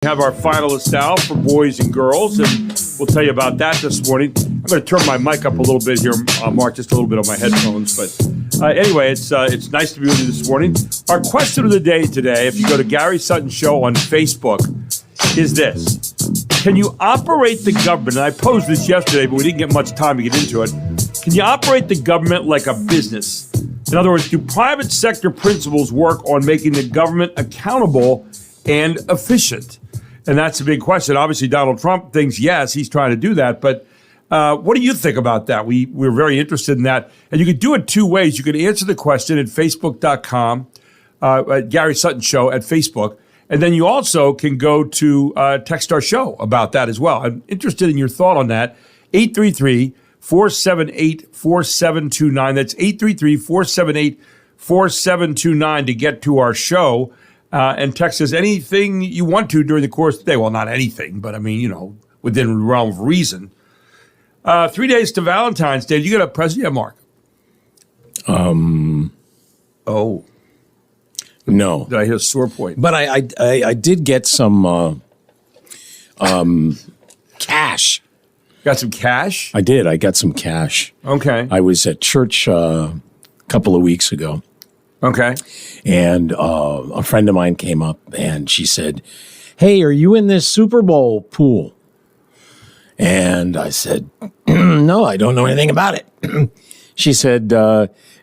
Have our finalists out for boys and girls, and we'll tell you about that this morning. I'm going to turn my mic up a little bit here, Mark, just a little bit on my headphones. But anyway, it's nice to be with you this morning. Our question of the day today, if you go to Gary Sutton Show on Facebook, is this. Can you operate the government? And I posed this yesterday, but we didn't get much time to get into it. Can you operate the government like a business? In other words, do private sector principles work on making the government accountable and efficient? And that's a big question. Obviously, Donald Trump thinks, yes, he's trying to do that. But what do you think about that? We're very interested in that. And you could do it two ways. You could answer the question at Facebook.com, at Gary Sutton Show at Facebook. And then you also can go to text our show about that as well. I'm interested in your thought on that. 833-478-4729. That's 833-478-4729 to get to our show. And text us anything you want to during the course of the day. Well, not anything, but I mean, within the realm of reason. 3 days to Valentine's Day. Did you get a present yet, Mark? Oh. No. Did I hit a sore point? But I did get some cash. Got some cash? I did. I got some cash. Okay. I was at church a couple of weeks ago. Okay. And a friend of mine came up and she said, "Hey, are you in this Super Bowl pool?" And I said, "No, I don't know anything about it." She said,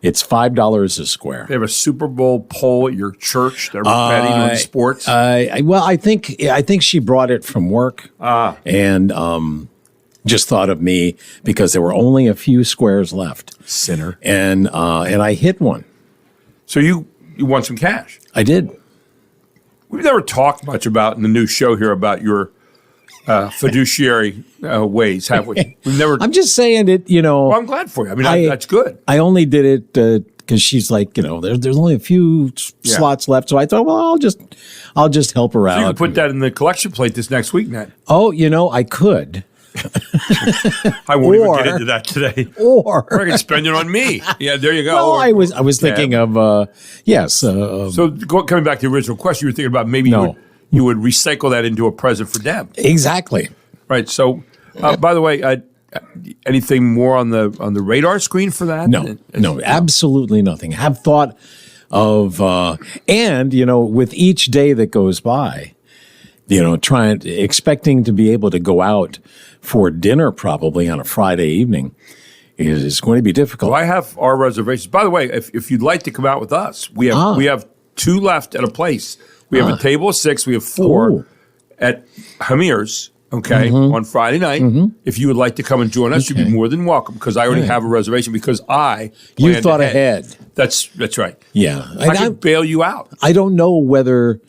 "It's $5 a square." They have a Super Bowl poll at your church. They're betting on sports. Well, I think she brought it from work and just thought of me because there were only a few squares left. Sinner. And I hit one. So you want some cash? I did. We've never talked much about in the new show here about your fiduciary ways, have we? We've never. I'm just saying it, Well, I'm glad for you. I mean, that's good. I only did it because she's like, there's only a few slots left. So I thought, well, I'll just help her out. So you can put that in the collection plate this next week, Nat. Oh, I could. I won't even get into that today. Or I can spend it on me. Yeah, there you go. Well, I was thinking of yes. So coming back to the original question, you were thinking about maybe you would recycle that into a present for Deb. Exactly. Right. So, by the way, anything more on the radar screen for that? No, absolutely nothing. Have thought of and with each day that goes by, expecting to be able to go out for dinner probably on a Friday evening is going to be difficult. Well, I have our reservations. By the way, if you'd like to come out with us, we have two left at a place. We have a table of 6. We have 4 at Hamir's, on Friday night. If you would like to come and join us, you'd be more than welcome because I already have a reservation because You thought ahead. That's right. Yeah. I could bail you out. I don't know whether...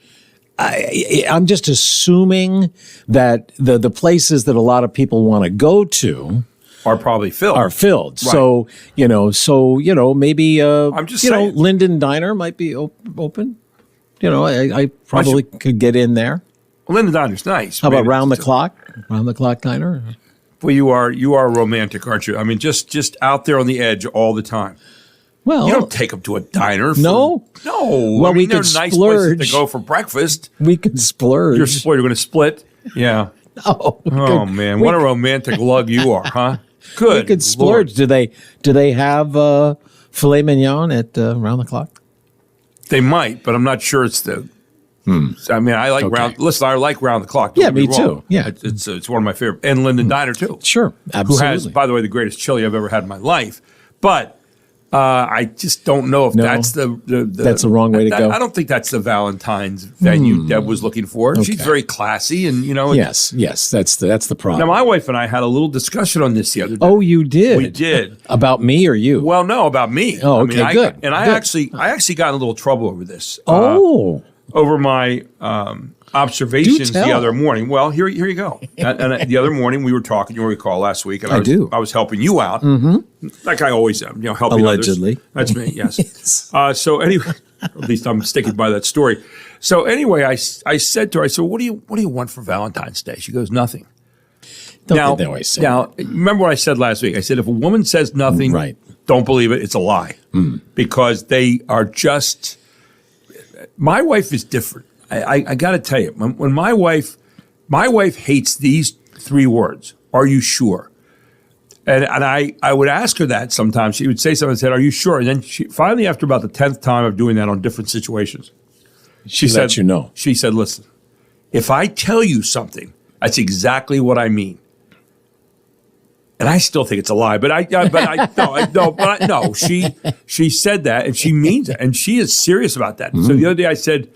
I'm just assuming that the places that a lot of people want to go to are probably filled. Right. So maybe I'm just saying. Linden Diner might be open. I probably could get in there. Well, Linden Diner's nice. How about Round the Clock Diner? Well, you are romantic, aren't you? I mean, just out there on the edge all the time. Well, you don't take them to a diner. No. Well, we could nice splurge. places to go for breakfast. We could splurge. You're going to split? Yeah. Oh, man. What a romantic lug you are, huh? Good. We could splurge. Lord. Do they have filet mignon at Round the Clock? They might, but I'm not sure it's the... I mean, I like I like Round the Clock. Yeah, me too. Yeah. It's one of my favorite. And Linden Diner, too. Sure. Absolutely. Who has, by the way, the greatest chili I've ever had in my life. But... I just don't know if that's that's the wrong way to go. I don't think that's the Valentine's venue Deb was looking for. Okay. She's very classy, and Yes, that's the problem. Now, my wife and I had a little discussion on this the other day. Oh, you did? We did. About me or you? Well, no, about me. Oh, okay, good. I actually got in a little trouble over this. Over my observations the other morning. Well, here you go. And the other morning we were talking, you recall last week, and I was helping you out, like I always am, helping allegedly. Others. That's me, yes. So anyway, at least I'm sticking by that story. So anyway, I said to her, I said, what do you want for Valentine's Day? She goes, nothing. Now, remember what I said last week? I said, if a woman says nothing, don't believe it. It's a lie because they are just. My wife is different. I got to tell you, when my wife hates these 3 words. Are you sure? And I would ask her that sometimes. She would say something and said, "Are you sure?" And then finally, after about the 10th time of doing that on different situations, she said, "You know." She said, "Listen, if I tell you something, that's exactly what I mean." And I still think it's a lie, but no. She said that, and she means it, and she is serious about that. So the other day I said,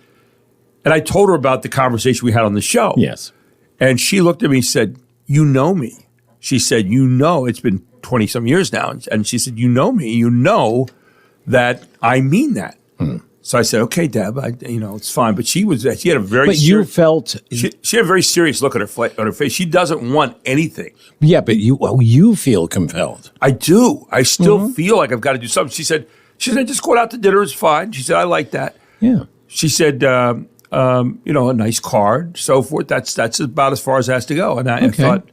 and I told her about the conversation we had on the show. Yes, and she looked at me and said, "You know me." She said, it's been 20 some years now. And she said, "You know me, you know that I mean that." So I said, "Okay, Deb, it's fine." But she had a very But you felt... She had a very serious look on her face. She doesn't want anything. Yeah, but you feel compelled. I do. I still feel like I've got to do something. She said, "Just going out to dinner is fine." She said, "I like that." Yeah. She said, a nice card, so forth. That's about as far as it has to go. And I thought,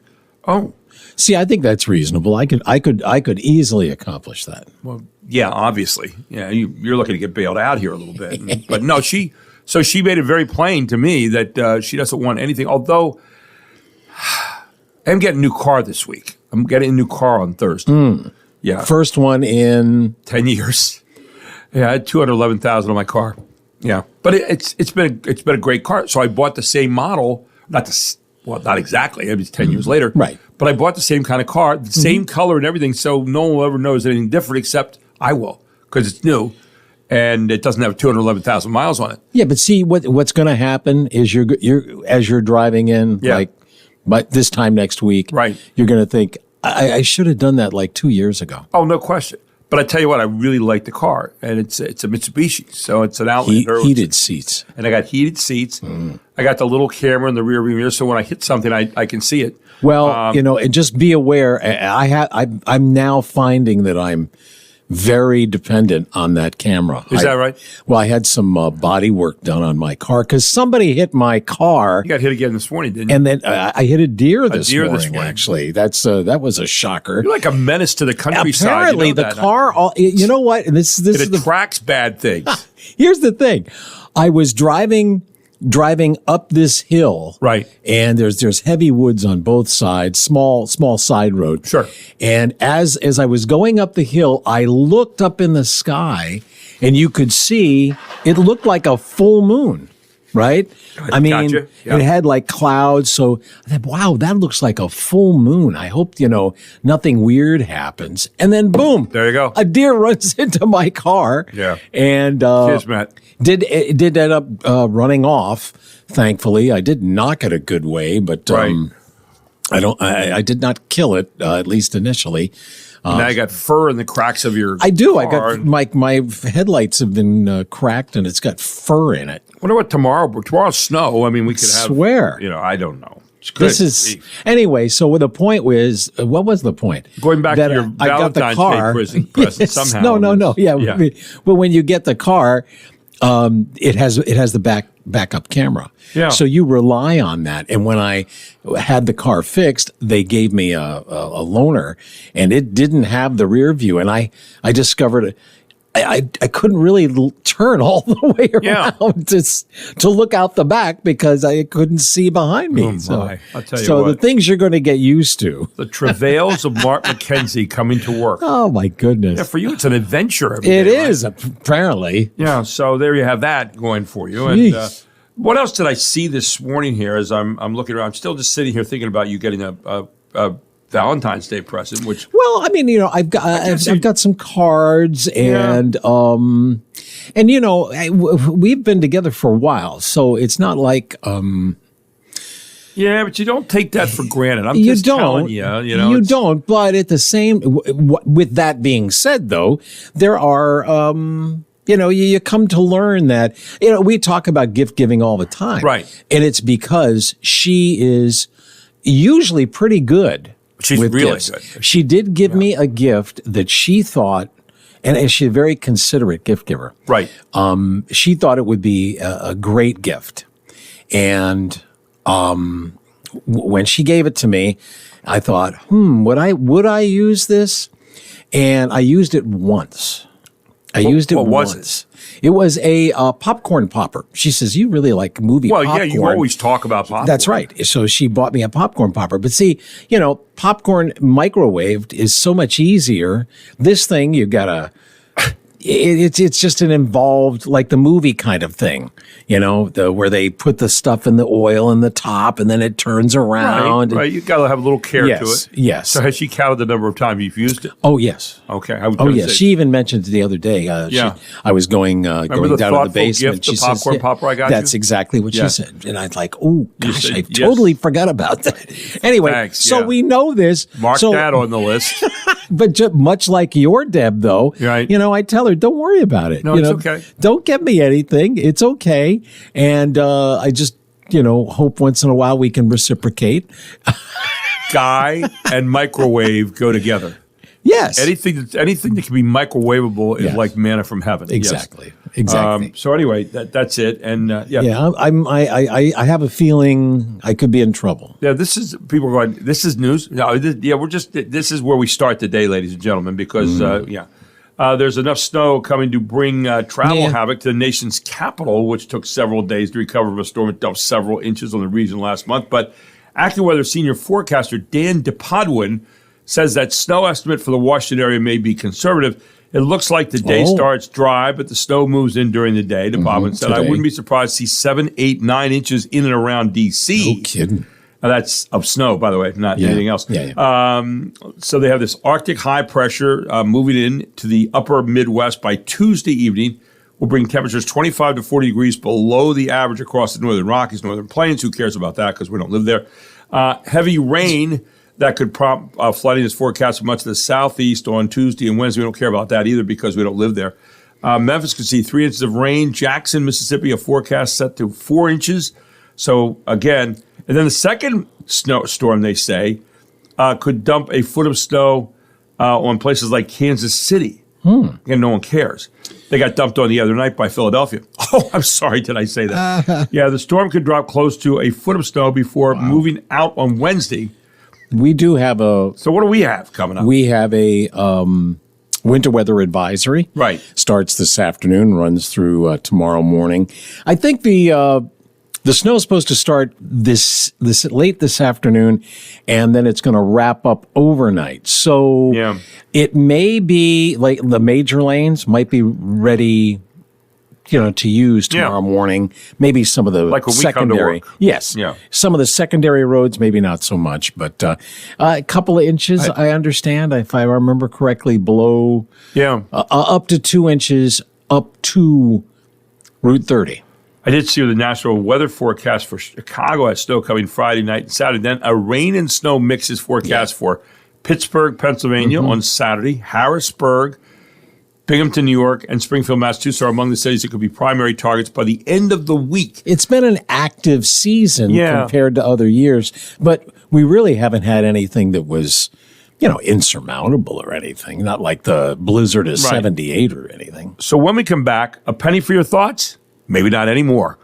oh. See, I think that's reasonable. I could easily accomplish that. Well, yeah, obviously. Yeah, you're looking to get bailed out here a little bit. But no, she made it very plain to me that she doesn't want anything. Although I'm getting a new car this week. I'm getting a new car on Thursday. Yeah. First one in 10 years. Yeah, I had $211,000 on my car. Yeah. But it's been a great car. So I bought the same model, not exactly. It was 10 years later. Right. But I bought the same kind of car, the same color and everything, so no one will ever notice anything different except I will, because it's new and it doesn't have 211,000 miles on it. Yeah, but see what's going to happen is as you're driving in, but this time next week, right? You're going to think I should have done that like 2 years ago. Oh, no question. But I tell you what, I really like the car, and it's a Mitsubishi, so it's an Outlander. Heated seats, and I got heated seats. I got the little camera in the rear view mirror, so when I hit something, I can see it. Well, and just be aware. I'm now finding that I'm very dependent on that camera. Is that right? Well, I had some body work done on my car because somebody hit my car. You got hit again this morning, didn't you? And then I hit a deer this morning. Actually, that was a shocker. You're like a menace to the countryside. Apparently, the car. You know what? This it attracts bad things. Here's the thing: I was driving up this hill, right? And there's heavy woods on both sides, small side road. Sure. And as I was going up the hill, I looked up in the sky, and you could see it looked like a full moon, right? I mean, gotcha. Yeah. It had like clouds. So I thought, wow, that looks like a full moon. I hope, nothing weird happens. And then boom. There you go. A deer runs into my car. Yeah. And Kismet. did end up running off, thankfully. I did knock it a good way, but right. I did not kill it, at least initially. Now you got fur in the cracks of your I do. car. I got my headlights have been cracked, and it's got fur in it. Wonder what tomorrow's snow. I mean, we could have. Swear. I don't know. This is anyway. So the point was, what was the point? Going back to your Valentine's Day present yes, somehow. No. Yeah. But when you get the car, it has the backup camera. Yeah. So you rely on that. And when I had the car fixed, they gave me a loaner, and it didn't have the rear view. And I discovered I couldn't really turn all the way around to look out the back because I couldn't see behind me. Oh, so I'll tell you so what. the things you're going to get used to. The travails of Mark McKenzie coming to work. Oh, my goodness. Yeah, for you, it's an adventure. Every It day, is, right? apparently. Yeah, so there you have that going for you. And what else did I see this morning here as I'm looking around? I'm still just sitting here thinking about you getting a Valentine's Day present, which I've got some cards and we've been together for a while, so it's not like yeah, but you don't take that for granted. I'm just telling you, you don't. But at the same, with that being said, though, there are. You come to learn that, we talk about gift giving all the time. Right. And it's because she is usually pretty good. She's with really gifts. good. She did give me a gift that she thought, and she's a very considerate gift giver. Right. She thought it would be a great gift. And when she gave it to me, I thought, would I use this? And I used it once. I used it what was once. It was a popcorn popper. She says, you really like movie popcorn. Well, yeah, you always talk about popcorn. That's right. So she bought me a popcorn popper. But see, popcorn microwaved is so much easier. This thing, you got to... It's just an involved, like the movie kind of thing, where they put the stuff in the oil in the top and then it turns around. Right. You got to have a little care to it. Yes. So has she counted the number of times you've used it? Oh, yes. Okay. Yes. She even mentioned it the other day. I was going down to the basement. Gift, the popcorn popper I got That's you? exactly what she said. And I was like, oh, gosh, I totally forgot about that. Anyway, Thanks, we know this. Mark that on the list. But just much like your Deb, though, right. I tell her, don't worry about it. No, it's okay. Don't get me anything. It's okay. And I just, hope once in a while we can reciprocate. Guy and microwave go together. Yes. Anything that can be microwavable is like manna from heaven. Exactly. Yes. Exactly. So anyway, that's it. And I have a feeling I could be in trouble. Yeah, people are going, this is news. No, this is where we start the day, ladies and gentlemen, because there's enough snow coming to bring travel havoc to the nation's capital, which took several days to recover from a storm that dumped several inches on the region last month. But AccuWeather senior forecaster Dan DePodwin says that snow estimate for the Washington area may be conservative. It looks like the day starts dry, but the snow moves in during the day. DePodwin said, I wouldn't be surprised to see 7, 8, 9 inches in and around D.C. No kidding. That's of snow, by the way, not anything else. Yeah. So they have this Arctic high pressure moving in to the upper Midwest by Tuesday evening. Will bring temperatures 25 to 40 degrees below the average across the northern Rockies, northern plains. Who cares about that because we don't live there. Heavy rain that could prompt flooding is forecast for much of the southeast on Tuesday and Wednesday. We don't care about that either because we don't live there. Memphis could see 3 inches of rain. Jackson, Mississippi, a forecast set to 4 inches. So again, and then the second storm, they say, could dump a foot of snow on places like Kansas City. And no one cares. They got dumped on the other night by Philadelphia. Oh, I'm sorry, did I say that? Yeah, the storm could drop close to a foot of snow before moving out on Wednesday. We do have So what do we have coming up? We have a winter weather advisory. Right. Starts this afternoon, runs through tomorrow morning. I think the snow is supposed to start this late this afternoon, and then it's going to wrap up overnight. So it may be like the major lanes might be ready, to use tomorrow morning. Maybe some of the like when secondary. We come to work. Yes. Yeah. Some of the secondary roads, maybe not so much, but a couple of inches, I understand, if I remember correctly, below up to 2 inches up to Route 30. I did see the national weather forecast for Chicago has snow coming Friday night and Saturday. Then a rain and snow mix is forecast for Pittsburgh, Pennsylvania on Saturday, Harrisburg, Binghamton, New York, and Springfield, Massachusetts are among the cities that could be primary targets by the end of the week. It's been an active season compared to other years, but we really haven't had anything that was, insurmountable or anything. Not like the blizzard of 78 or anything. So when we come back, a penny for your thoughts? Maybe not anymore.